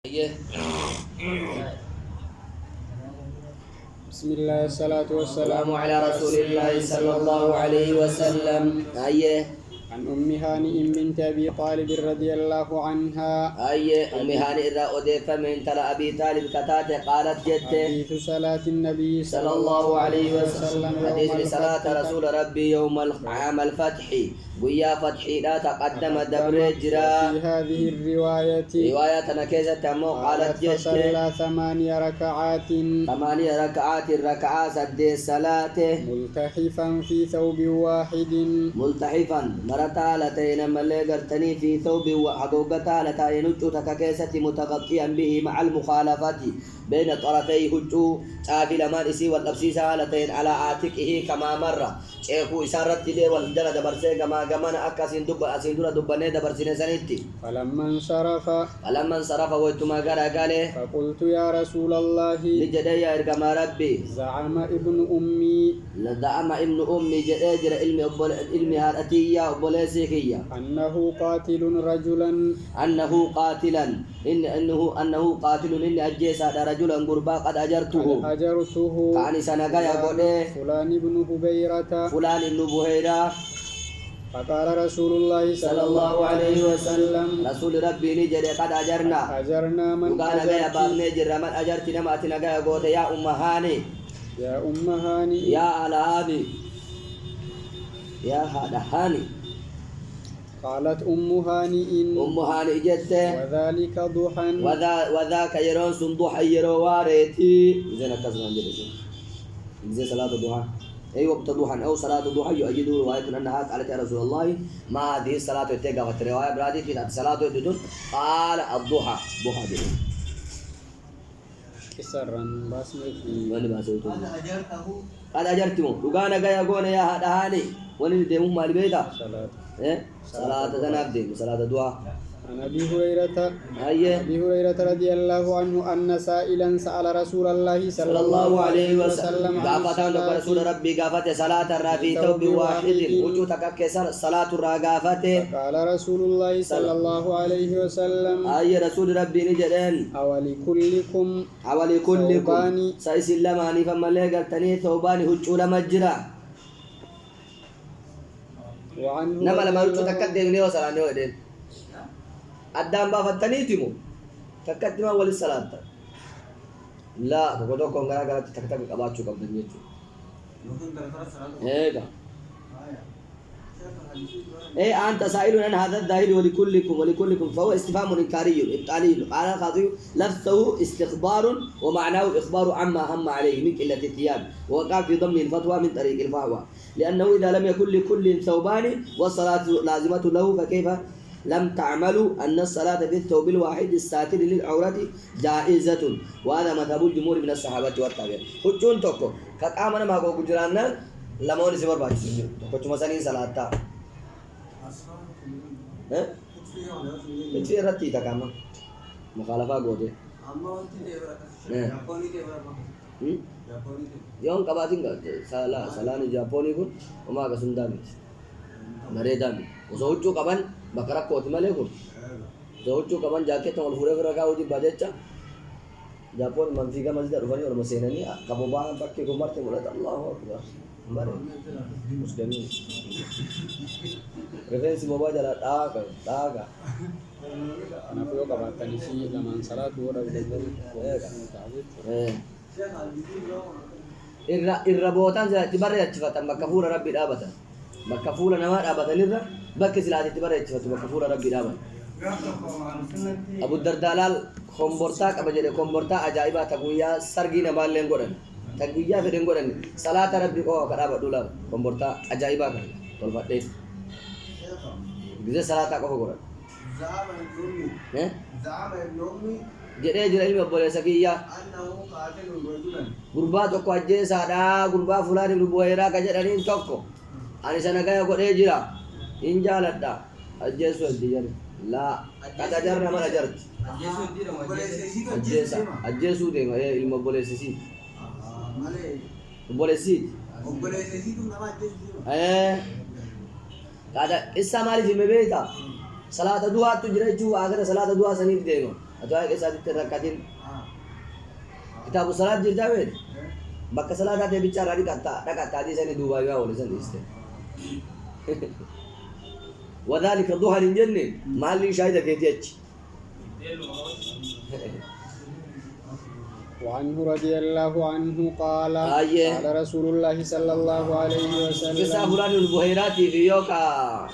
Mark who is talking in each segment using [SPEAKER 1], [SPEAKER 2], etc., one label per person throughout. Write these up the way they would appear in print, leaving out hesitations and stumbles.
[SPEAKER 1] بسم الله الصلاة والسلام
[SPEAKER 2] على رسول الله صلى الله عليه وسلم.
[SPEAKER 1] عن أم هانئ بنت أبي طالب رضي الله عنها.
[SPEAKER 2] أم هانئ أضيف من ترى أبي طالب كتات قالت جدت
[SPEAKER 1] حديث صلاة النبي
[SPEAKER 2] صلى الله عليه وسلم. حديث صلاة رسول ربي يوم عام الفتح ويا فتحي لا تقدم دبر جرا.
[SPEAKER 1] في هذه الرواية
[SPEAKER 2] رواية نكيزة تمو قالت جدت
[SPEAKER 1] فصلى 8 ركعات
[SPEAKER 2] 8 ركعات الركعة سد الصلاة
[SPEAKER 1] ملتحفا في ثوب واحد.
[SPEAKER 2] ملتحفا مرتا لتين ملي قرتني في ثوب وحقوقتا لتين تككيسة متغطيا به مع المخالفة بين طرفي هجو شافي لمان إسي والأبسيسة لتين على عاتقه كما مرة شيخو إسارت لي والدنة دبرسي كما قمنا أكاسين أسين دبني دبرسين سنتي.
[SPEAKER 1] فلما انصرف
[SPEAKER 2] ويتما قال
[SPEAKER 1] فقلت يا رسول الله
[SPEAKER 2] لجدي يا إرقما ربي
[SPEAKER 1] زعم ابن أمي
[SPEAKER 2] جدي علمي هارتية وبوليسيكية
[SPEAKER 1] أنه قاتل رجلا
[SPEAKER 2] أنه قاتل إن أجيس هذا رجلا قربا قد أجرته كان سنقا يقول
[SPEAKER 1] فلان بن بهيرة فقال رسول الله
[SPEAKER 2] صلى الله عليه وسلم رسول ربي نجد قد أجرنا
[SPEAKER 1] من
[SPEAKER 2] وقال يا باب نجر من أجرت نماتنا يقول يا أم هاني يا على هاني يا هذا هاني.
[SPEAKER 1] قالت أم هانئ
[SPEAKER 2] جدت
[SPEAKER 1] وذلك ضحى
[SPEAKER 2] وذاك يرون صندوح يرواريتي زين كذا زي صلاة الضحى أي وقت ضحى أو صلاة الضحى يؤيد رواية أنها قالت يا رسول الله ما هذه الصلاة تيجا في الرواية برادي في الصلاة يدون قال الضحى ضحى دي
[SPEAKER 1] كسرا باسمه
[SPEAKER 2] وين باسوته قد أجرته وقال جاي يقول يا هذا هاني وين ديمو مال بيتا صلاة تنابدي صلاة الضحى.
[SPEAKER 1] عن أبي هريرة رضي الله عنه أن سائلا سأل رسول الله صلى الله عليه وسلم
[SPEAKER 2] قافت رسول ربي قافت صلاة الرافي ثوب واحد وجوتك كسر صلاة الرقافة.
[SPEAKER 1] قال رسول الله صلى الله عليه وسلم
[SPEAKER 2] رسول ربي نجدين
[SPEAKER 1] أولكلكم
[SPEAKER 2] سيسلماني فما اللي قلتني ثوباني هجول مجرى نما لما وجوتك كدني وصلاني ودين أدام بافتني تيمو تكتم أول الصلاة لا تقولوا كون غير تكتم كباتشو كم دنيتشو أنت سائل عن هذا الدليل ولكلكم فهو استفهام إنكاري إبطالي قال الخاطئ لفظه استخبار ومعناه الإخبار عما هم عليه من قلة الثياب ووقع في ضمن الفتوى من طريق الفهوى لأنه إذا لم يكن لكل ثوبان والصلاة لازمة له فكيف لم تعملوا أن الصلاة في الثوب الواحد الساتر للعورة جائزة وهذا مذهب الجمهور من الصحابة والتابعين. حجون توكو كأمانة ما كو جرانا لما هو نسيبر باجي توكو cuma saling salat tak. Itu rati tak kamu. Mukhalafah gode. Yang kabati enggak salah ni Japoni pun oma ka sundami. Maredami. Usohucu kapan bakara ko timale ko. Usohucu kapan jaket tong hure ka uji bajecha. Japon manfiga masjid rufani or masena ni kabobangan pakke ko marte mulat Allahu akbar. Mare. Muslimin. Referensi bawa jala taga.
[SPEAKER 1] Anak yo kabatan isi zaman salat ora bidal.
[SPEAKER 2] Irrabotan tibarra yachfatan makafura rabbi abatan. Makafula nama abatan irra bakki silati tibarra yachfatu makafura rabbi abatan. Abu Dardalal komborta kabajade komborta ajaiba taguya sargi namal lengoran. Taguya feden goran salat rabbi ko kada badula komborta ajaiba kan tolfat deh. Bisa salat ko goran. Zama ibn Jadi jira ilmu boleh sakiya. Gurba toko aje sada gurba fulani ibn Buhaira kaje dari toko. Ani sana kaya ko jira. Inja ladda. Aje so diyan. La kata jar nama ajar. Aje su de ilmu boleh sisi. Boleh si. Tu nama aje su. Kata isa mali fi mebeta. Salat dua tu jira ju agar salat dua sanif dego. أتوقع إيش هذه الركعتين كتاب الصلاة جدا بك صلاة هذه بيشارة دي كتا هذه سنة دوبا يا ولا سنة است وذلك الضحى الجنة ما اللي شاهد كيتيج
[SPEAKER 1] وعنه رضي الله عنه قال قال رسول الله صلى الله عليه وسلم
[SPEAKER 2] قصة فلان البهيراتي في يوكا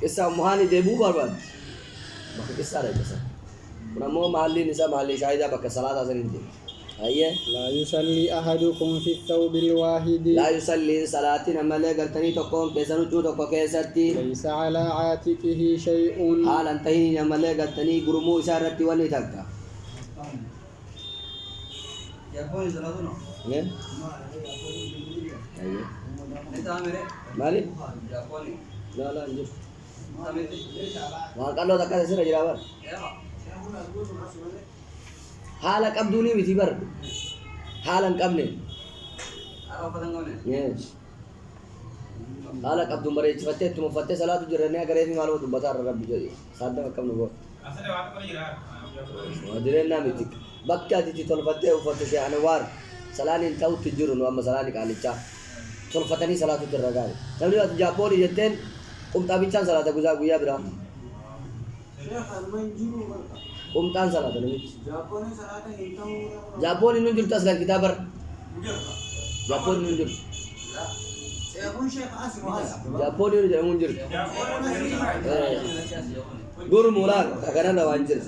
[SPEAKER 2] قصة مهاني ديبو برباد بك قصة على قصة ونمو محلي نساء محلي شاهدة بك صلاة سنين دي
[SPEAKER 1] لا يصلي أحدكم في الثوب الواحد
[SPEAKER 2] لا يصلي صلاتنا ملك قلتني تقوم كيسانو تقوم كيساتي
[SPEAKER 1] ليس على عاتقه شيء
[SPEAKER 2] حالا تهيني ملك قلتني قرمو إشارتي ولي تقا
[SPEAKER 3] يقول زلاتنا
[SPEAKER 2] أيه
[SPEAKER 3] انت عامل
[SPEAKER 2] مالي
[SPEAKER 3] يقول
[SPEAKER 2] لا نجيب ما قال له تكا سيرا جرابر حالك أبدوني بتبر حالا قبلي
[SPEAKER 3] أروح فتنقوني
[SPEAKER 2] yes حالك أبدو مريض فتة تم فتة صلاة جرني أقرأ في معلومات بتار رب جدي صادق كم نقول ودرنا ميتك بكة تيجي تول فتة وفتة شيء أنوار صلاة نتاو تجرون وأما صلاة نكالي تشا تول فتني صلاة تجرغال لما نيجي جابوني جتين تابيشان صلاة تجوزا غويا برا تان صلاة نمي جابوني ننجر تسلا كتابر جابوني ننجر
[SPEAKER 3] يكون شيخ
[SPEAKER 2] جابوني ننجر دور مولا أكرنا نوانجر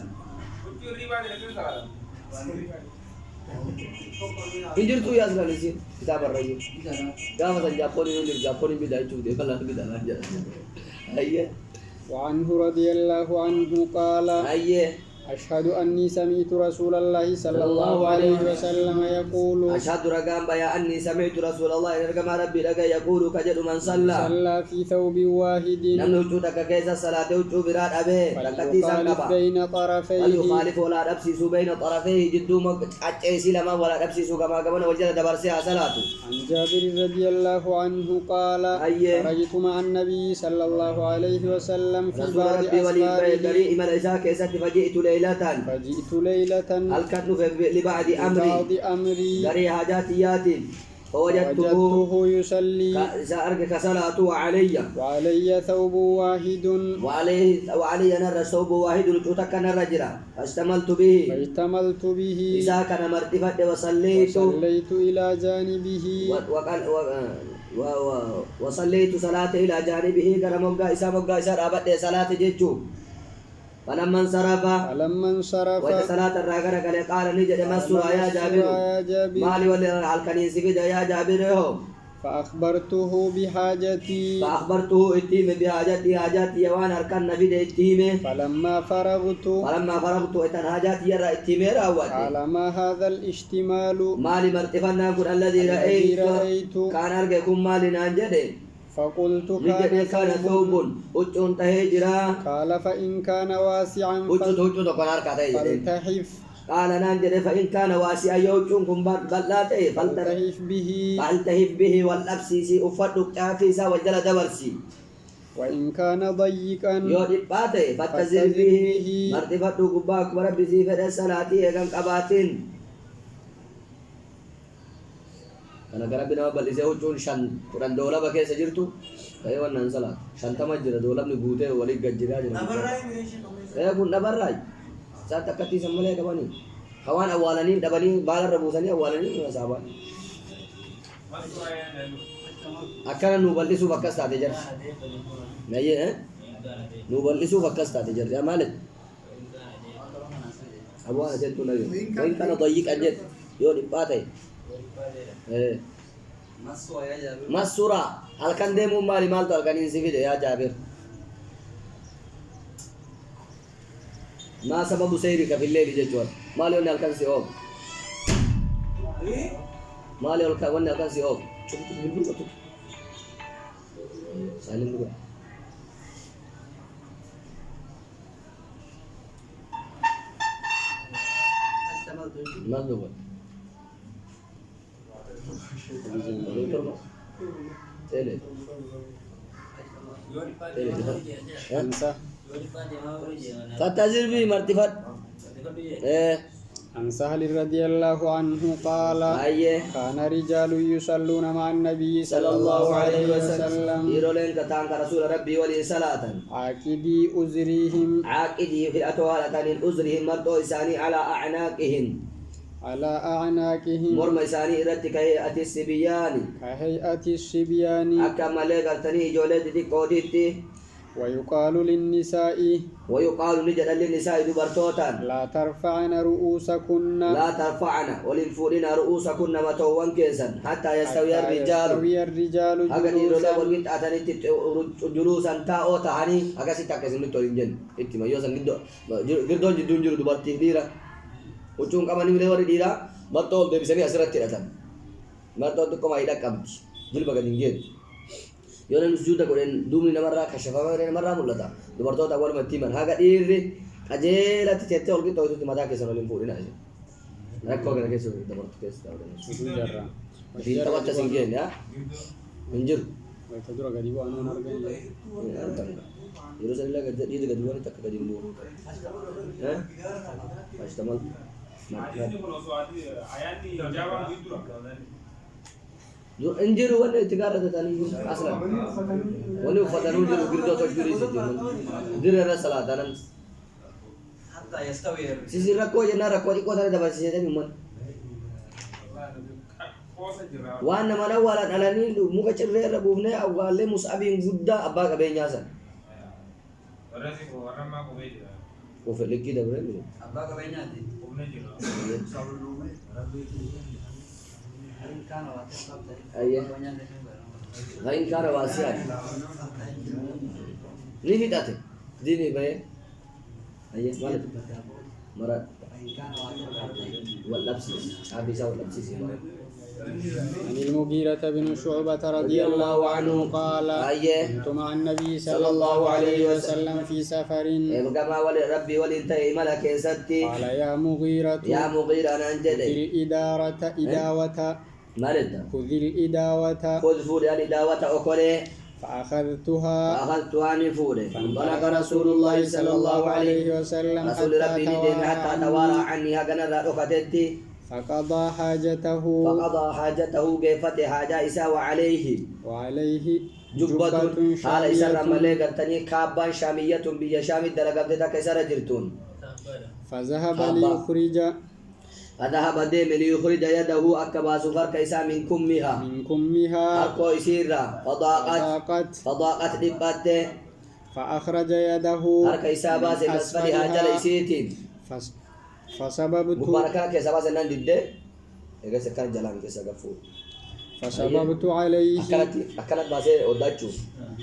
[SPEAKER 2] injir tu ya sekali sih kita berlagi kamu saja Japon ini beda itu dia kalau beda aja ayah
[SPEAKER 1] وعنه رضي الله عنه قال أشهد أني سمعت رسول الله صلى الله عليه وسلم يقول
[SPEAKER 2] أشهد رقم بيا أني سمعت رسول الله رقم ربي رقم يقول كجد من صلى
[SPEAKER 1] في ثوب واحد
[SPEAKER 2] نحن وجودك كيس الصلاة وجود براد أبيه
[SPEAKER 1] فليخالف بين طرفيه
[SPEAKER 2] يخالف ولا نبسس بين طرفيه جدو أجيسي لما ولا نبسس كما كمان وجد دبرسها صلاة
[SPEAKER 1] عن جابر رضي الله عنه قال خرجت مع النبي صلى الله عليه وسلم في بعض أسفاره فجئت ليلة
[SPEAKER 2] الكتن لبعض
[SPEAKER 1] أمري
[SPEAKER 2] دري حاجاتيات
[SPEAKER 1] فوجدته يصلي
[SPEAKER 2] كصلاة
[SPEAKER 1] وعلي ثوب واحد
[SPEAKER 2] وعلي نر ثوب واحد لتوتك نرجرا فاشتملت به إذا كان مرتفع وصليت
[SPEAKER 1] إلى جانبه
[SPEAKER 2] وصليت صلاة إلى جانبه كان مبقى إسا رابط صلاة جيجو فلما انصرف وصلاة الراغر قال نجد مسرا يا جابر مالي ولي الكنيس كده يا جابر
[SPEAKER 1] فأخبرته بحاجتي
[SPEAKER 2] اتيم بحاجتي حاجتي وانا اركان نبي اتيم
[SPEAKER 1] فلما فرغت
[SPEAKER 2] اتن حاجتي يرى اتيم راوتي
[SPEAKER 1] قال ما هذا الاشتمال
[SPEAKER 2] مالي مرتفنا قل الذي رأيت كان ارجكم مالي نانجده
[SPEAKER 1] فقلت
[SPEAKER 2] كان ثوب وجون تهجرا
[SPEAKER 1] قال فإن كان واسعا فالتحف
[SPEAKER 2] قال نانجد فإن كان واسعا يوجونكم بلاتي
[SPEAKER 1] فالتحف
[SPEAKER 2] به والأبسيسي أفضل كافيسا وجل دبرسي
[SPEAKER 1] وإن كان ضيقا
[SPEAKER 2] يودي باتي فاتزر به مرتفع قباك وربي زيفة الصلاة يغن قباتين karena gara bina bal ise hujun shan kuran dola ba kesa jirtu kaya wannan salat shan ta majira dola ni gute wali gajira jira kaya kun nabarrai sa takati sammale ka bani kawan awalani dabani balar rabusani awalani sahabat akan nu ballisu bakas ta dejar naye nu ballisu bakas ta dejar ya malik abu ana jentu nayo bain kana dayiq ajet yo dipatai مسورة هل كان ديمو مالي مالتو هل كان ينسفيد يا جابر ما سبب سيرك في الليل ججوال مالي وني هل كان سيئوب مالي وني هل كان سيئوب سالم بقى ما نقول فتزر به مرتفع إيه
[SPEAKER 1] عن سهل رضي الله عنه قال
[SPEAKER 2] أيه
[SPEAKER 1] كان رجال يصلون مع النبي صلى الله عليه وسلم
[SPEAKER 2] يرولين كتان كرسول ربي ولي صلاة
[SPEAKER 1] عاكدي أزريهم
[SPEAKER 2] عاقدي في الأطوال تانين أزرهم مردو إساني على أعناقهم مرمى إساني إرتك هيئة السبيان
[SPEAKER 1] كهيئة الصبيان
[SPEAKER 2] أكما لغتني جولد دي قوديتي
[SPEAKER 1] ويقال للنساء
[SPEAKER 2] ويقال نجد للنساء دبرتوتا
[SPEAKER 1] لا ترفعن رؤوسكن
[SPEAKER 2] لا ترفعنا ولنفورنا رؤوسكن متوان كيسا حتى يستوي الرجال هكذا يرولا ولقيت أتاني جلوسا تاو تهاني هكذا ستاكسن نتورين إتما يوسن جردون جدون جرو دبرتي ديرا وچون كمان نمرة ديرا مرتول بيسني أسرت تيراتان مرتول تكما إيدا كمت جل بقدين جد يونا نسجودا كورين دومي نمرة كشفا كورين مرة مولتا دبرتول تقول متيمن هكذا إيري أجيلا تتيتي أولكي توي توي ماذا كيسان ولين فورين أجي ركوا كنا كيسو دبرتول كيس تاولين دين تبات تسنجين يا منجر
[SPEAKER 1] ويتدرى قديبو أنا نرجع
[SPEAKER 2] يروس الله قد يد قد يواني تك قد يمو ها أشتمل جو انجر وانا تجارة تاني أصلا وانا فتنون جو غيرتو تجوري سجون غير الرسالة تانن
[SPEAKER 3] حتى يستوي
[SPEAKER 2] سيسي ركوا جنا ركوا دي كوثر دبا سيسي تاني من وانا mana walan alani muka cerre rabufne awale musabin gudda abba kabenya san ko feliki da bre
[SPEAKER 3] abba kabenya di
[SPEAKER 2] ayya lain kara wasiat ni hidate dini bae ayya malat marat واللبس عبيسة واللبس سيما
[SPEAKER 1] عن المغيرة بن شعبة رضي الله عنه قال كنت مع النبي صلى الله عليه وسلم في سفر
[SPEAKER 2] كما ولي ربي ولنتهي ملك ستي
[SPEAKER 1] قال يا مغيرة
[SPEAKER 2] أنا أنجدي
[SPEAKER 1] خذ الإدارة إداوة
[SPEAKER 2] مرد
[SPEAKER 1] خذ الإداوة
[SPEAKER 2] خذ فوري الإداوة أكله
[SPEAKER 1] فأخذتها
[SPEAKER 2] نفوري
[SPEAKER 1] فانطلق رسول الله صلى الله عليه وسلم
[SPEAKER 2] رسول ربي حتى توارى عني هكذا رأفتي
[SPEAKER 1] فقضى حاجته
[SPEAKER 2] كيفت حاجة إسا وعليه جبة حال إسا رمالي قرتني كابا شامية بيا شامي درقبتها كيسا رجرتون فذهب ديم ليخرج يده أكبا سفر كيسا من كمها أكو إسيرا فضاقت لبته
[SPEAKER 1] فأخرج يده
[SPEAKER 2] كيسا باس الأسفل هاجر إسيتين
[SPEAKER 1] فسببت
[SPEAKER 2] مباركة كيسا باس النان دده إذا سكان جلان كيسا غفور
[SPEAKER 1] فسببت عليه
[SPEAKER 2] أكلت باسه وداچو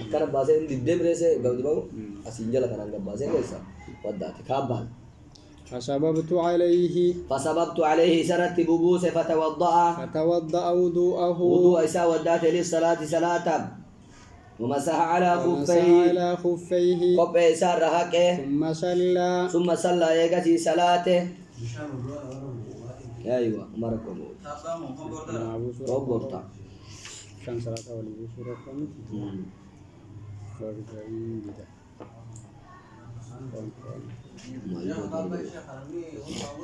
[SPEAKER 2] أكلت باسه دده برسه غودباو أسينجل كان باسه كيسا ودات كابال
[SPEAKER 1] فسببت عليه
[SPEAKER 2] سرت ببوس
[SPEAKER 1] فتوضأ وضوءه
[SPEAKER 2] وضوء إسا ودات للصلاة صلاة ومسح على خفيه قب إسا رهاكه ثم صلى يغسي صلاته أيوة مركم روبورتا
[SPEAKER 1] كان صلاة ولي سورة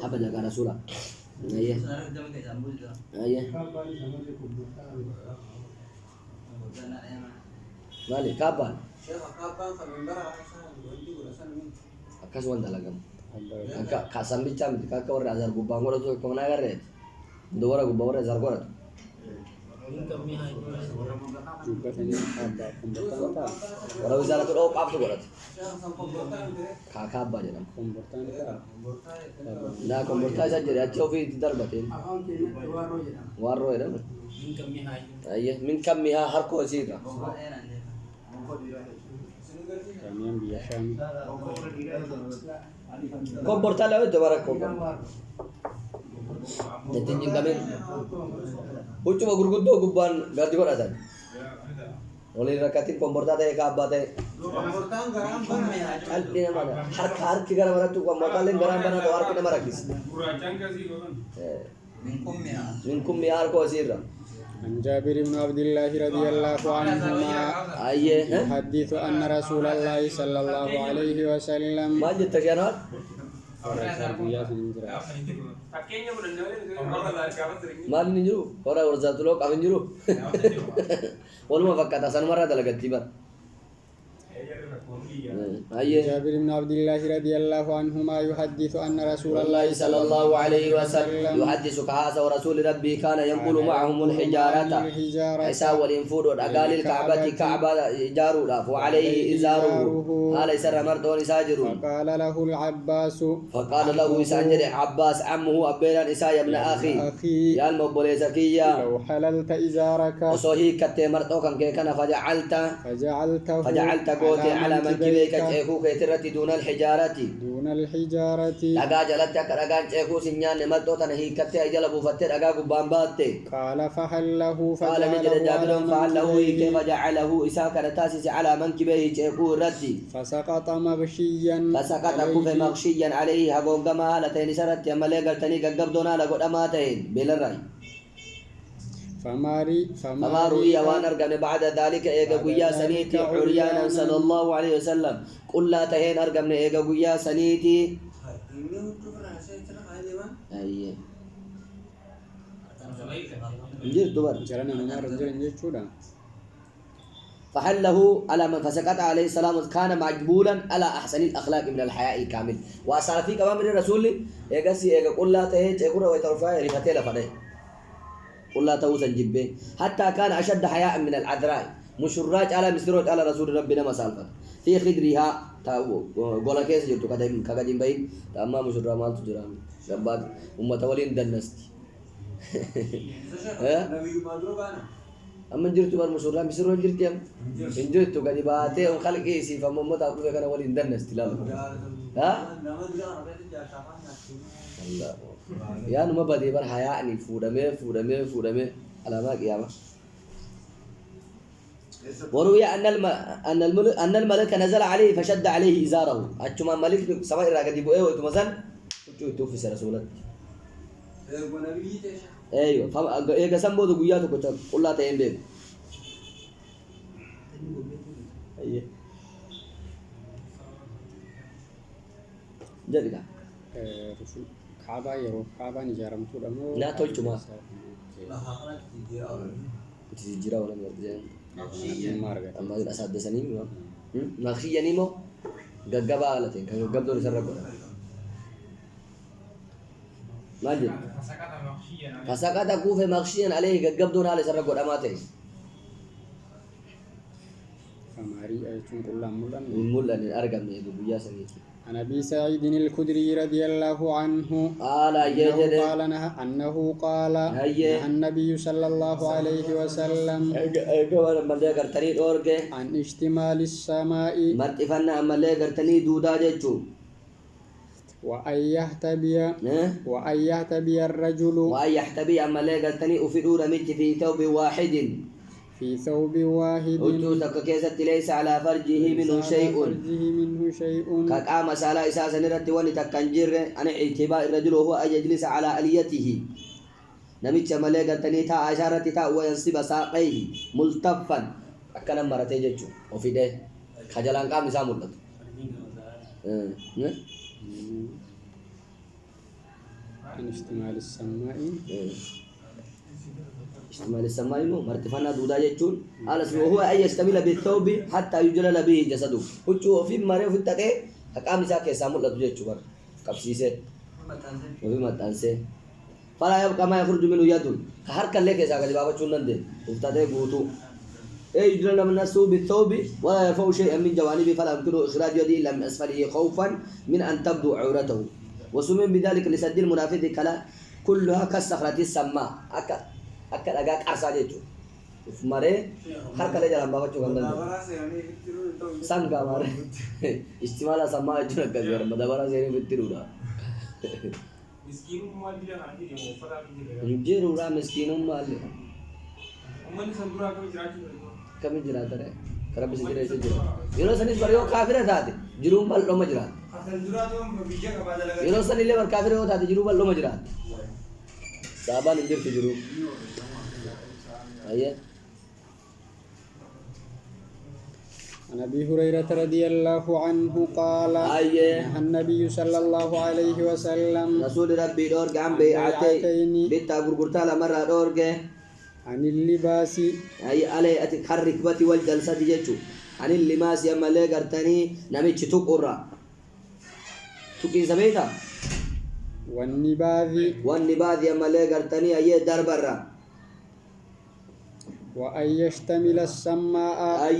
[SPEAKER 2] apa jaga Rasulullah iya balik kapan akas wanda lagam kasam bicam kakak orang azar gubang orang tu kau nak garet dua orang gubang orang azar garet
[SPEAKER 1] juga tadi ada pembertan
[SPEAKER 2] orang azar tu apa tu garet kakak apa je nam
[SPEAKER 1] pembertan
[SPEAKER 2] nah komportasi saja dia coba tidak batin warro ya nam ayah min kamiha har ko sih
[SPEAKER 1] kami yang biasa
[SPEAKER 2] komportasi lalu tu barak kom jadi kami ucu bagur gudo guban ganti kau rasa oleh rakatin komportasi kabat alpina mana har tiga mana tu komportasi garam mana tu har kita mana kis minkum miar ko sih
[SPEAKER 1] عن جابر بن عبد الله رضي الله عنهما يحدث أن رسول الله صلى الله عليه وسلم
[SPEAKER 2] ما جت كيانات maal ni jiru hora warzatuloo qaban jiru waluma fakkaata san marra dalagatti bar
[SPEAKER 1] جابر بن عبد الله رضي الله عنهما يحدث أن رسول
[SPEAKER 2] الله صلى الله عليه وسلم يحدث كهذا ورسول ربي كان ينقل معهم الحجارة حساب والانفود أقال الكعبة كعبة جارو وعليه إزاره قال سر مردون ساجر
[SPEAKER 1] فقال له العباس
[SPEAKER 2] فقال له ساجر عباس عمه أبينا إسا يا ابن أخي يا المبولي زكية
[SPEAKER 1] لو حللت إزارك
[SPEAKER 2] وصهي كتة مرتوكا كان فجعلت قوتي على منكبيك تشيكو كيترتي دون الحجارة لقا جلت لقا تشيكو سنيان مرتو تنهي كتة أجل بوفتر لقا قبان باتي
[SPEAKER 1] قال فحله
[SPEAKER 2] قال نجد جابر فحله كيف جعله إساك نتاسس على منكبيه تشيكو ردي
[SPEAKER 1] فسقط مغشيا
[SPEAKER 2] كوف مغشيا عليه هقوم كما هالتين سرت يمالي قلتني قبضونا لقد أماتين بللرأي فما رؤي وان ارغم بعد ذلك ايغا غيا سنيتي عريانا صلى الله عليه وسلم قل لا تهين ارغم ايغا غيا سنيتي اي انجير دوبر
[SPEAKER 1] جرنا نمر جرنا جودا
[SPEAKER 2] فحله على من فسكت عليه السلام كان مجبولا على احسن الاخلاق من الحياء الكامل واصار في كلام الرسول ايغا سي ايغا قل لا تهين ايغا ويترفع رفتي لفدي قل لا توسن جبه حتى كان أشد حياء من العذراء مشراج على مسروج على رسول ربنا مسالفة في خدرها قولا كيس جرتو كذا جنبين تأما مشرا مال تجرام جباد أمة ولين دنستي أما جرتو بار مشرا مسروج جرتي أم جرتو كذي باتة وخلق إيسي فمم تأكل كنا ولين دنستي لا ها الله يا نما بدي بر حياء ني فودمه على ما قيامه وروي أن الملك نزل عليه فشد عليه إزاره أجمع ملك سماء راقدي بوئه ويتمثل وجوه في رسولك أيوة فهم إيه قسم بودو قياتو كتب قل لا تيم بيك أيه جدي كا
[SPEAKER 1] رسول كعبة يرو كعبة نجارم تودا مو
[SPEAKER 2] لا تولجما تجيرا ولا مرجع أما إذا أسد سنين مخشي نيمو جعبا على تين كجعب دور سرق ما جد فسكت أكوف مخشيا عليه جعب دور على سرق أماته
[SPEAKER 1] فماري أيتون كلهم
[SPEAKER 2] مولن أرجع من بويا سنين
[SPEAKER 1] عن أبي سعيد الخدري رضي الله عنه أنه قال نهى النبي صلى الله عليه وسلم عن اشتمال السماء وأن يحتبي الرجل في ثوب واحد
[SPEAKER 2] وجوتك كيست ليس على فرجه منه شيء كقام سالا اساسا نرت وني تكنجر انا اعتباء الرجل وهو يجلس على اليته نميت ملائكتني تا اشارتي تا وينصب ساقيه ملتفا اكن مرته جچو وفي ده خجلان قام سامولت
[SPEAKER 1] عن اشتمال السماء
[SPEAKER 2] اشتمال السماء مرتفعنا دودا جچون على وهو اي يشتمل بالثوب حتى يجلل به جسده وجو في مره في تكه اقام ساكه سامولت جچو بر قبسيسه وفي متانسه فلا يبقى ما يخرج منه يد هر كله के सागा बाबा चुनन दे उस्तादे गोतू اي يجلل من الناس بالثوب ولا يفو شيئا من جوانبه فلا يمكن اخراج يده الا من اسفله خوفا من ان تبدو عورته وسمي بذلك لسد المنافذ كلا كلها كالصخرة السماء أكل أجاك أرسالته مره هر كله جلام بابا چوغان دل سانغا مره استعمال السماء جنك كذير مدبرا سيري بتيرودا
[SPEAKER 3] مسكين مال دي انا دي مفرا
[SPEAKER 2] دي جيرورا مسكين مال
[SPEAKER 3] امن سندورا
[SPEAKER 2] كم جراتا ہے کرب سے جرے سے یونو سنیس بریو کافر تھا جروم بل لو مجرا
[SPEAKER 3] سندورا تو بیجا کا باز لگا
[SPEAKER 2] یونو سنی لے ور کافر ہوتا تھا جروم بل لو مجرا صحابہ نجر کے جروم آئیے
[SPEAKER 1] عن أبي هريرة رضي الله عنه قال نهى النبي صلى الله عليه وسلم
[SPEAKER 2] رسول ربي دورج عن بيعتين بيتا غرغرتا مرة دورج
[SPEAKER 1] عن اللباس
[SPEAKER 2] أي علي أتحرك بتي والجلسة جتشو عن اللباس يما لي قرتني نمشي تقرا تقي زبيتا والنباذ يما لي قرتني أي دربرا
[SPEAKER 1] وأن يشتمل السماء
[SPEAKER 2] أي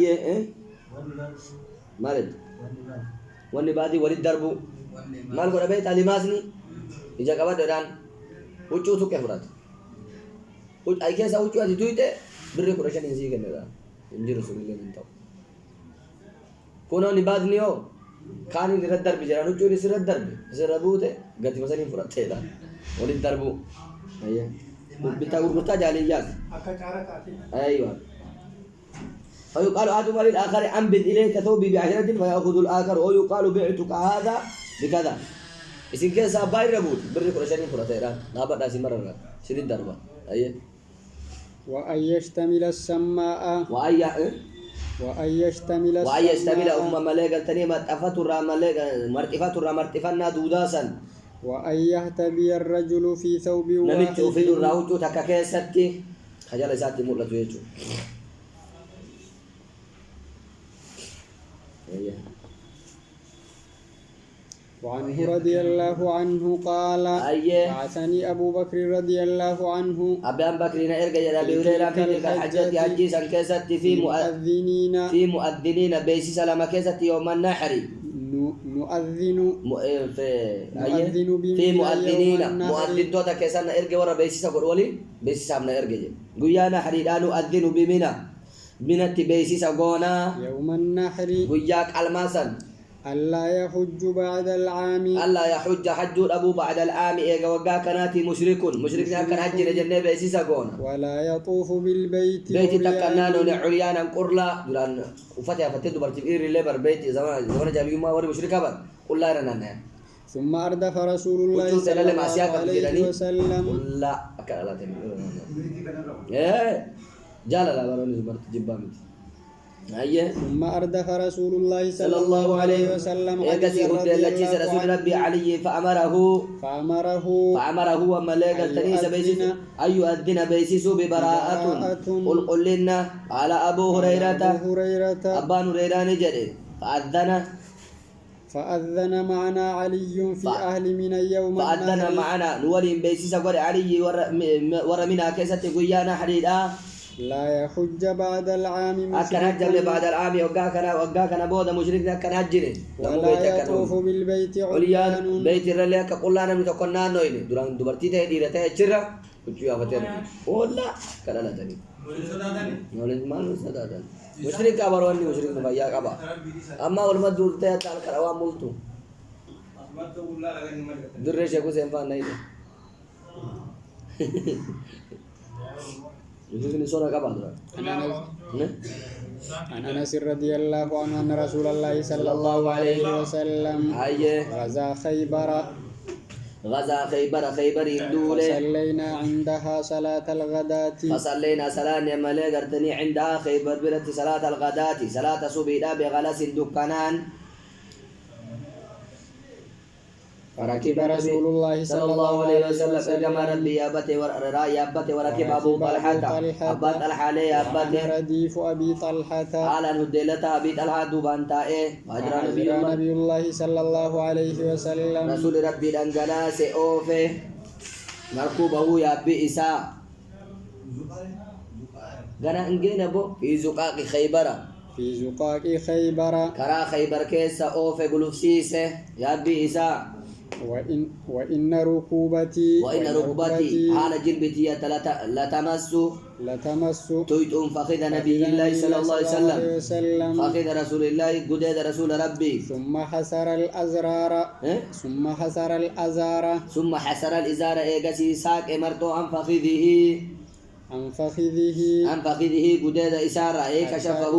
[SPEAKER 2] مالد والنباذ وللدرب مال قرا بيت لماسني إذا كبر دان وجو تو كفرات وج أي كيس وجو أدي تويته بري كورشان ينزي كندا إنجيل رسول الله من تاو كونه نباذ نيو كاني للدرب جرا وجو لسر الدرب زربوته قد مثلا فرات هذا وللدرب أيه بتاعور بتاع جاليات أيوة فيقال أحدهما للآخر أنبذ إليك ثوبي بعشرة فيأخذ الآخر ويقال بعتك هذا بكذا إذن كيس أباي ربوت بري كرشاني فراتيرا نابا ناسي مرة سيد الدربة أيه
[SPEAKER 1] وأن يشتمل السماء وأن يشتمل
[SPEAKER 2] أم ملائكة تانية مرتفات مرتفانا دوداسا
[SPEAKER 1] وأن يهتبي الرجل في ثوب
[SPEAKER 2] نمت في الراوتو تكاكيستي خجال ساتي مولة يجو
[SPEAKER 1] وعنه رضي الله عنه قال بعثني أبو بكر رضي الله عنه
[SPEAKER 2] أبي بكر إرجع إلى أبي هريرة في الحجة حجي سنكست في مؤذنين بيسي سلامة كست يوم النحر
[SPEAKER 1] نؤذن
[SPEAKER 2] في مؤذنين مؤذن توتا كيسان إرجع ورا بيسي سقول ولي بيسي سامنا إرجع قويا نحر لا نؤذن بمنا منت بيسي سقونا
[SPEAKER 1] يوم النحر
[SPEAKER 2] قوياك الماسن
[SPEAKER 1] ألا يحج بعد العام
[SPEAKER 2] ألا يحج حج أبو بعد العام إيجا وقا كناتي مشركنا كان حج نجنة بيسيسا قونا
[SPEAKER 1] ولا يطوف بالبيت
[SPEAKER 2] بيت تكنانو نعليانا قرلا دولان وفتح فتح دبرتي إيري ليبر بيتي زمان جاب يوم وري مشركا بر قل لا رنانا
[SPEAKER 1] ثم أردف رسول الله صلى الله عليه وسلم
[SPEAKER 2] لا أكل الله تبي إيه جال لا بروني زبرت جبامي
[SPEAKER 1] ثم أردف رسول الله صلى الله عليه وسلم
[SPEAKER 2] رسول ربي علي فأمره وملك التنيس بيسيس أن يؤذن بيسيس ببراءة قل لنا على أبو هريرة أبان هريرة نجري فأذن
[SPEAKER 1] معنا علي في أهل من يوم
[SPEAKER 2] فأذن معنا نولي بيسيس قول علي ورمنا كيسة قيانا حديدا
[SPEAKER 1] لا يحج بعد العام
[SPEAKER 2] أكن هجر بعد العام وقا كان بودا مشركنا كان هجرين
[SPEAKER 1] ولا يطوف بالبيت
[SPEAKER 2] عليان بيت الرلي كقول لنا متكونان نوين دوران دبرتي تهي ديرته اجرا كجو يافتر ولا كلا لا تاني نولد مال سدادن مشرك أبرواني مشرك نبايا كابا أما ولما دورته تال كراوا مولتو درش يكو سينفان نايد
[SPEAKER 1] عن أنس رضي الله عنه أن رسول الله صلى الله عليه وسلم غزا
[SPEAKER 2] خيبر يدوله
[SPEAKER 1] فصلينا عندها صلاة الغداة
[SPEAKER 2] فصلينا صلاة يملي قرتني عندها خيبر برت صلاة الغداة صلاة صبيدا بغلس الدكانان
[SPEAKER 1] فركب رسول الله
[SPEAKER 2] صلى الله عليه وسلم كما ربي يابته وركب أبو طلحة أبا طلحة لي يابته
[SPEAKER 1] رديف أبي طلحة
[SPEAKER 2] على ندلة أبي طلحة دوبانتا
[SPEAKER 1] هجر نبي الله صلى الله عليه وسلم
[SPEAKER 2] رسول ربي الأنجلا سيوفه مركوبه يابي إساء غنا انجينا بو في زقاق خيبر كرا خيبر كيسا أوفه قلوفسيسه يابي إساء
[SPEAKER 1] وإن ركوبتي
[SPEAKER 2] على جلبتي لا تمس تويتم فخذ نبي الله صلى الله عليه وسلم فخذ رسول الله قداد رسول ربي
[SPEAKER 1] ثم حسر الأزار
[SPEAKER 2] إيقاسي ساق مرتو عن فخذه قداد إسارة كشفه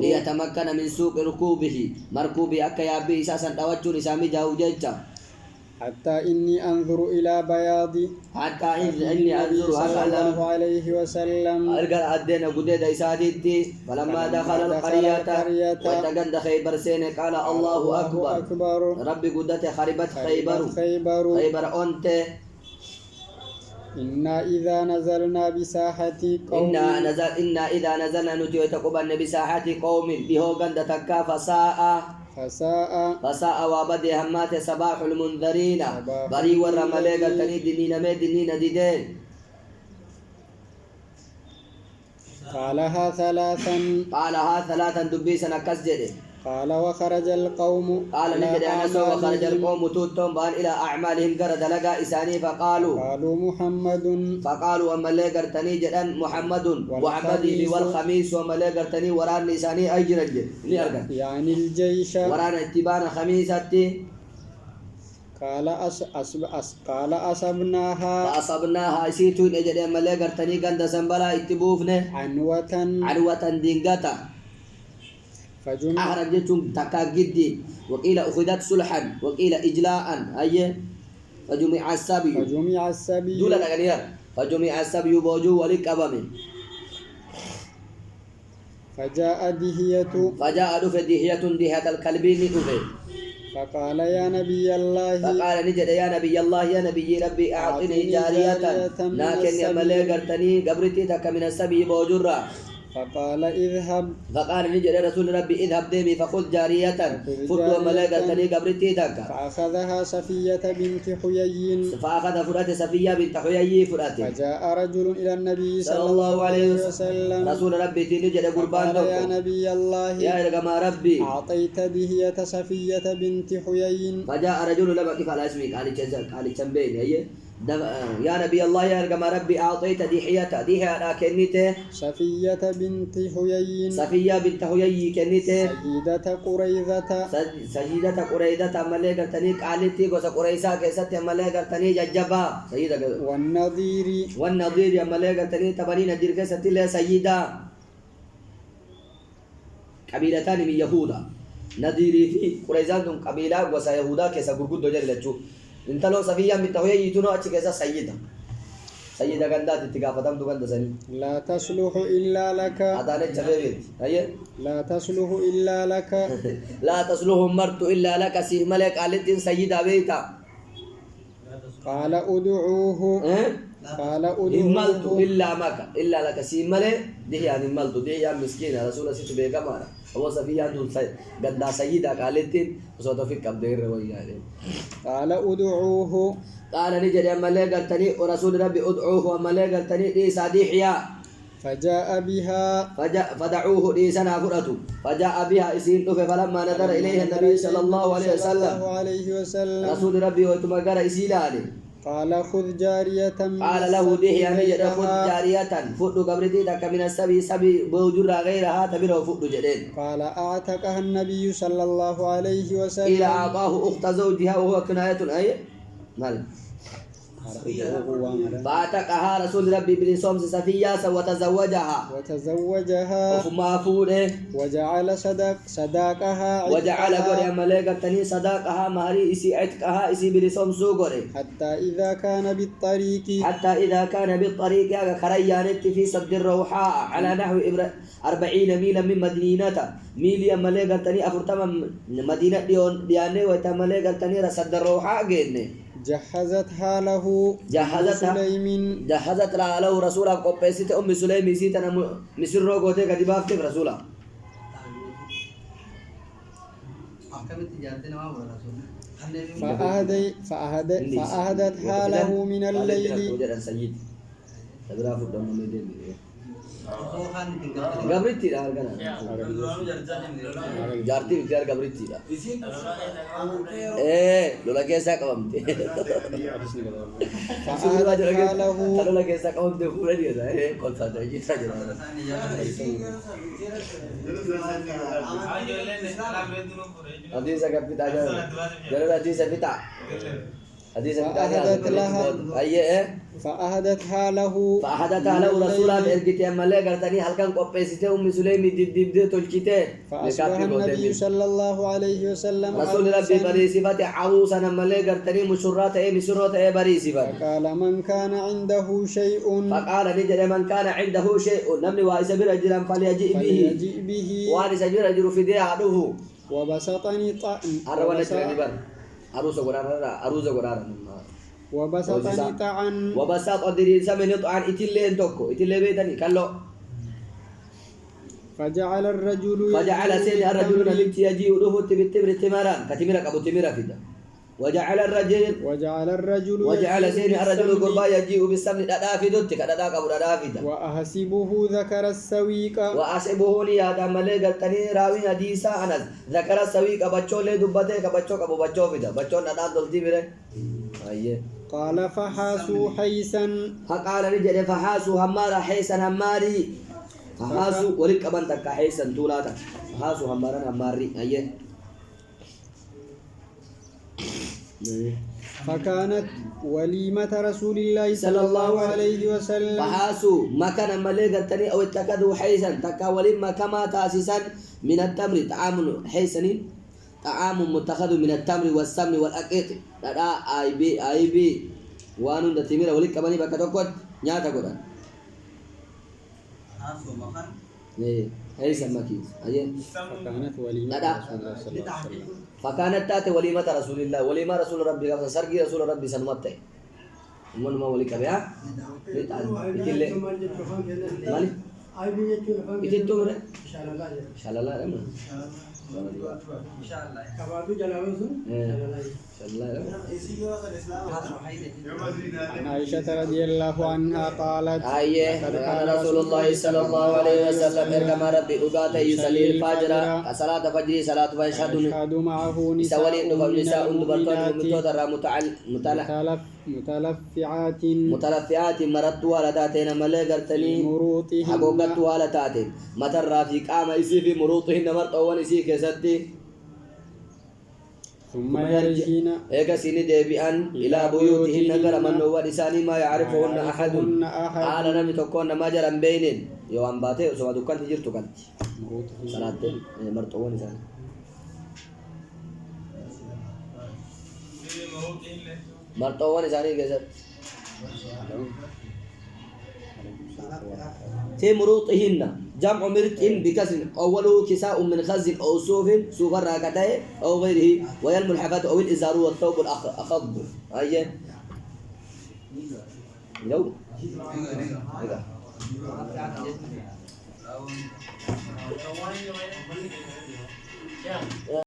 [SPEAKER 2] ليتمكن من سوق ركوبه مركوبي أكا يابي إساسا توجه لسامي جاو جيجا
[SPEAKER 1] حتى إني أنظر إلى بياض
[SPEAKER 2] حتى إني أنظر
[SPEAKER 1] صلى
[SPEAKER 2] هكذا
[SPEAKER 1] الله عليه وسلم
[SPEAKER 2] أرجع أدينا قديد إساتيتي فلما دخل القرية وتجند خيبر سين قال الله أكبر ربي قدت خربت خيبر أنت
[SPEAKER 1] إنا إذا نزلنا بساحة قوم
[SPEAKER 2] إنا إذا نزلنا نتي تقبل بساحة قوم بهو قند تكا فساء وبدي همات صباح المنذرين بري ورمالي قلتني دنين ديدين
[SPEAKER 1] قالها ثلاثا
[SPEAKER 2] دبيسا كسجد
[SPEAKER 1] قال وخرج القوم
[SPEAKER 2] قال نجد أنس وخرج القوم توتم بان إلى أعمالهم قرد لقى إساني
[SPEAKER 1] قالوا محمد
[SPEAKER 2] فقالوا أما اللي قرتني جدا محمد في والخميس وأما اللي قرتني وران إساني أي جرد
[SPEAKER 1] يعني الجيش
[SPEAKER 2] وران اتبان خميسة
[SPEAKER 1] قال أصبناها
[SPEAKER 2] سيتون إجد أما اللي قرتني قند سنبلا اتبوفنه عنوة دينغتا أخرجتهم تكا جدي وقيل أخذت صلحا وقيل إجلاء أي فجمع السبي دولا نغنيا فجمع السبي بوجو ولك أبامي
[SPEAKER 1] فجاء
[SPEAKER 2] دهية الكلبين أفي
[SPEAKER 1] فقال يا نبي الله
[SPEAKER 2] فقال نجد يا نبي الله يا نبي ربي أعطني جارية لكن يا ملي قرتني قبرتي تك من السبي بوجرة
[SPEAKER 1] فقال
[SPEAKER 2] نجد رسول ربي اذهب ديمي فخذ جارية فتوى ملائكة قبرتي تك
[SPEAKER 1] فأخذها صفية بنت حيي
[SPEAKER 2] فأخذ فرات صفية بنت حيي فرات
[SPEAKER 1] فجاء رجل إلى النبي صلى الله عليه وسلم
[SPEAKER 2] رسول ربي نجد قربان
[SPEAKER 1] قال يا نبي الله
[SPEAKER 2] يا رقم ربي
[SPEAKER 1] أعطيت دهية صفية بنت حيي
[SPEAKER 2] فجاء رجل لما كيف على اسمك علي جنبين يا نبي الله يا رقم ربي أعطيت دحية كنيته
[SPEAKER 1] صفية بنت حيي
[SPEAKER 2] كنيته
[SPEAKER 1] سيدة
[SPEAKER 2] قريظة ملائكة تني قالتي قص قريسا كيست ملائكة تني ججبا سيدة والنظير يا ملائكة تني تبني نذير كيست له سيدة قبيلتان من يهودا نذير في قريظة قبيلة وسا يهودا كيس غرغد دوجر لچو انت لو صفية من توهي يتونو اچ كيسا سيدة غندات اتقافتم تو غند سني
[SPEAKER 1] لا تصلح إلا لك
[SPEAKER 2] ادانه چبيت اي
[SPEAKER 1] لا تصلح إلا لك
[SPEAKER 2] لا تصلح مرت إلا لك سي ملك قالت سيدة بيتا
[SPEAKER 1] قال ادعوه
[SPEAKER 2] ملت إلا لك سي ملك دي يعني ملت دي يا مسكين رسول الله سيت بيغا مارا هو صفية دول غدا سيدة قالت وسوت في قبدير رويا
[SPEAKER 1] قال ادعوه
[SPEAKER 2] قال نجد أما لا قلتني ورسول ربي ادعوه أما لا قلتني ديسا ديحيا
[SPEAKER 1] فجاء بها
[SPEAKER 2] فدعوه ديسنا فرأته فجاء بها إسين فلما نظر إليه النبي صلى الله عليه وسلم رسول ربي وتمقر إسيلاني
[SPEAKER 1] قال خذ جارية
[SPEAKER 2] قال له دحيا نجد خذ جارية فؤد قبرتي تك من السبي بوجر غيرها تبره فؤد جدين
[SPEAKER 1] قال أعتقها النبي صلى الله عليه وسلم
[SPEAKER 2] إلى أعطاه أخت زوجها وهو كناية أي مال فأعتقها رسول ربي بلسوم صفية وتزوجها وما فوده
[SPEAKER 1] وجعل صداقها
[SPEAKER 2] وجعل قرية ملائكة تني صداقها مهري إسي عتقها إسي بلسوم سوغري
[SPEAKER 1] حتى إذا كان بالطريق
[SPEAKER 2] خريانت في صد الروحاء على نحو 40 ميلا من مدينة ميليا ملائكة تني أفرتما مدينة ديانة وتملائكة تني صد الروحاء جيني
[SPEAKER 1] جهزتها له
[SPEAKER 2] رسول قبيسة أم سليم سيتنا مصر روغوتي كدبافت رسولا
[SPEAKER 1] فأهدتها له من الليل
[SPEAKER 2] Gabritti dah kan? Jarti biar Gabritti dah. Lola kesa kawan te. Kalau lola kesa kawan te pura dia dah. Kota dah je saja. Nanti saya kapita aja. Jadi nanti saya pita. حديث
[SPEAKER 1] فأهدت لها فأهدتها له
[SPEAKER 2] فأحدثها له رسولها بإرقتي أما لا قرتني هل كان قبيسته أم سليم دب تلقيته
[SPEAKER 1] فأصبح النبي صلى الله عليه وسلم
[SPEAKER 2] رسول ربي بري صفات عروسا أما لا قرتني مشرات مسرات بري صفات
[SPEAKER 1] فقال من كان عنده شيء
[SPEAKER 2] فقال نجد من كان عنده شيء نمني وائس برجلا فليجيء به وارس برجل في دي عدوه
[SPEAKER 1] وبسطني
[SPEAKER 2] أرونا ترانيبان عروس قرارا
[SPEAKER 1] وبسطني طعن
[SPEAKER 2] وبسط أدري سمن طعن إتلين توكو إتلين بيتني كالو
[SPEAKER 1] فجعل
[SPEAKER 2] سين الرجل نبت يجيء له بالتمر التمران كتمرة أبو تمرة فدا وجعل سين الرجل قربا يجيء بالسمن دافدت كداك أبو دافدا
[SPEAKER 1] وأحسبه ذكر السويق
[SPEAKER 2] وأحسبه لي هذا ملك التني راوي حديثا أنس ذكر السويق بچو لي دبته كبچو كبو بچو فدا بچو ندا دلتي بره أيه
[SPEAKER 1] قال فحاسوا حيسا
[SPEAKER 2] فقال رجل فحاسوا همارا حيسا هماري فحاسوا ولك أبن تكا حيسا تولاتا فحاسوا همارا هماري أيه
[SPEAKER 1] فكانت وليمة رسول الله صلى الله عليه وسلم
[SPEAKER 2] فحاسوا مكان ملك التني أو اتكدوا حيسا تكا وليمة كما تاسسا من التمر حيسا طعام متخذ من التمر والسمن والأقيط لا أي بي وانو نتمير ولك كماني بكتوكوت نياتا قران هاي سمكيز
[SPEAKER 1] فكانت وليمة رسول الله صلى الله عليه وسلم
[SPEAKER 2] فكانت تاتي وليمة رسول الله وليمة رسول ربي قبل سرقي رسول ربي سنمتي من ما ولك بها مالي إتلتو مرة شالله رمى
[SPEAKER 1] عن عائشة رضي الله عنها قالت
[SPEAKER 2] كان رسول الله صلى الله عليه وسلم كما ربي أقاته يصلي الفجر صلاة فجر صلاة فيشهد
[SPEAKER 1] معه
[SPEAKER 2] سوالي نساء متلفعات مرت والداتين ملغرتني حقوقت والداتين متر في قام يسي في مروطهن مرطوان يسي كسدي
[SPEAKER 1] ثم يرجين
[SPEAKER 2] ايكا سيني ديبئان الى بيوتهن غرمن ولساني ما يعرفهن احد قال نمي تكون ما جرى بينين يوم باتي سو دكان تجرتو كان صلاه مرطوان يساني مرطوان يساني كسد تمرطهن جمع مرط بكسر أوله كساء من خز أو صوف صوف الراكتين أو غيره ويلم الحفاة أو الإزار والثوب الأخضر أيه لو